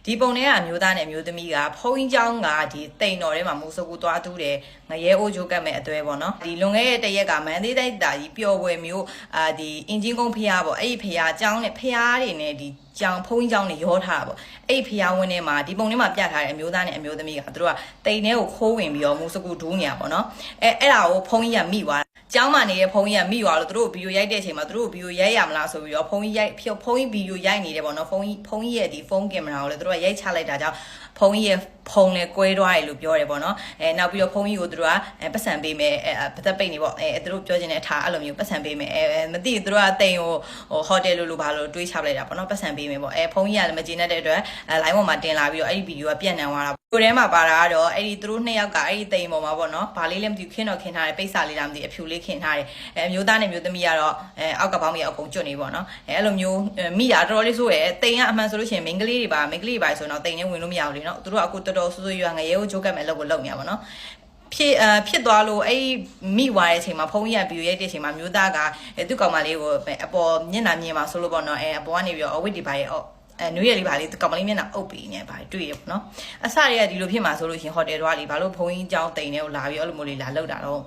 ဒီပုံထဲကအမျိုးသားနဲ့အမျိုးသမီးကဖုံးကြောင်းကဒီတိမ်တော်ထဲမှာမူစကူသွားတူးတယ်ငရဲအိုးချိုးကတ်မဲ့အသွဲပေါ့နော်ဒီလွန်ခဲ့တဲ့တရက်ကမန်သေးတိုက်တာကြီးပျော်ပွဲမျိုးဒီအင်ဂျင်ကုန်းဖျားပေါ့အဲ့ဒီဖျားကြောင်းနဲ့ဖျားတွေနဲ့ဒီကြောင်ဖုံးကြောင်းတွေရောထားတာပေါ့အဲ့ဒီဖျားဝင်းထဲမှာဒီပုံထဲမှာပြထားတဲ့အမျိုးသားနဲ့အမျိုးသမီးကသူတို့ကတိမ်ထဲကိုခိုးဝင်ပြီးတော့မူစကူဒူးနေရပေါ့နော်အဲ့ဒါကိုဖုံးကြီးကမိသွားကျောင်းမှာနေတဲ့ဖုန်းကြီးကမိသွားလို့သူတို့ဗီဒီယိုရိုက်တဲ့အချိန်မှာသူတို့ဗီဒီယိုရိုက်ရမလားဆိုပြီးတော့ဖုန်းကြီးဗီဒီယိုရိုက်နေတယ်ပေါ့နော်ဖုန်းကြီးရဲ့ဒီဖုန်းကင်မရာကိုလည်းသူတို့ကရိုက်ချလိုက်တာကြောင့်ဖုန်းကြီးရဲ့ဖုန်းလည်းကွဲသွားတယ်လို့ပြောတယ်ပေါ့နော်နောက်ပြီးတော့ဖုန်းကြီးကိုသူတို့ကပတ်စံပေးမယ်ပတ်သက်ပိတ်နေပေါ့သူတို့ပြောချင်တဲ့အထားအဲ့လိုမျိုးပတ်စံပေးမယ်မသိသူတို့ကတိမ်ကိုဟိုတယ်လိုဘာလို့တွေးချလိုက်တာပေါ့နော်ပတ်စံပေးမယ်ပေါ့ဖုန်းကြီးကလည်းမကျေနပ်တဲ့အတွက်လိုင်းပေါ်မှာတင်လာပြီးတော့အဲ့ဒီဗီဒီယိုကပြန့်နှံသွားတာကိုထဲမှာပါတာကတော့အဲ့ဒီသူတို့နှစ်ယောက်ကအဲ့ဒီတိမ်ပေါ်မှာပေါ့နော်ဘာလေးလည်းမသိခင်းတော့ခင်းထားတယ်ပိတ်စာလေးလားမသိအဖြူလေးခင်းထားတယ်အမျိုးသားနဲ့မျိုးသမီးကတော့အောက်ကပေါင်းကြီးအကုန်ကျွတ်နေပေါ့နော်အဲ့လိုမျိုးမိတာတော်တော်လေးဆိုရယ်တိမ်ကအမှန်ဆိုလို့ရှိရင်မိန်းကလေးတွေပါဆိုတော့တိမ်နဲ့ဝင်လို့မရဘူးလေနော်သူတို့ကအခုတော်တော်ဆူဆူရွာငရဲကိုချိုးကတ်မဲ့အလုပ်ကိုလုပ်နေရပါတော့ဖြစ်သွားလို့အဲ့မိသွားတဲ့အချိန်မှာဖုန်းကြီးကဗီဒီယိုရိုက်တဲ့အချိန်မှာမျိုးသားကသူ့ကောင်မလေးကိုအပေါ်မျက်နှာမြင်မှာဆိုလို့ပေါ့နော်အပေါ်ကနေပြီးတော့အဝတ်ဒီပါရဲ့နွေးရလေးပါလေးကောင်မလေးမျက်နှာအုပ်ပြီးနေပါတွေ့ရပေါ့နော်အစတွေကဒီလိုဖြစ်မှာဆိုလို့ရှင်ဟိုတယ်တော့လေဘာလို့ဖုန်းကြီးကြောင်းတိမ်နေကိုလာပြီးအဲ့လိုမျိုးလေးလာလောက်တာတော့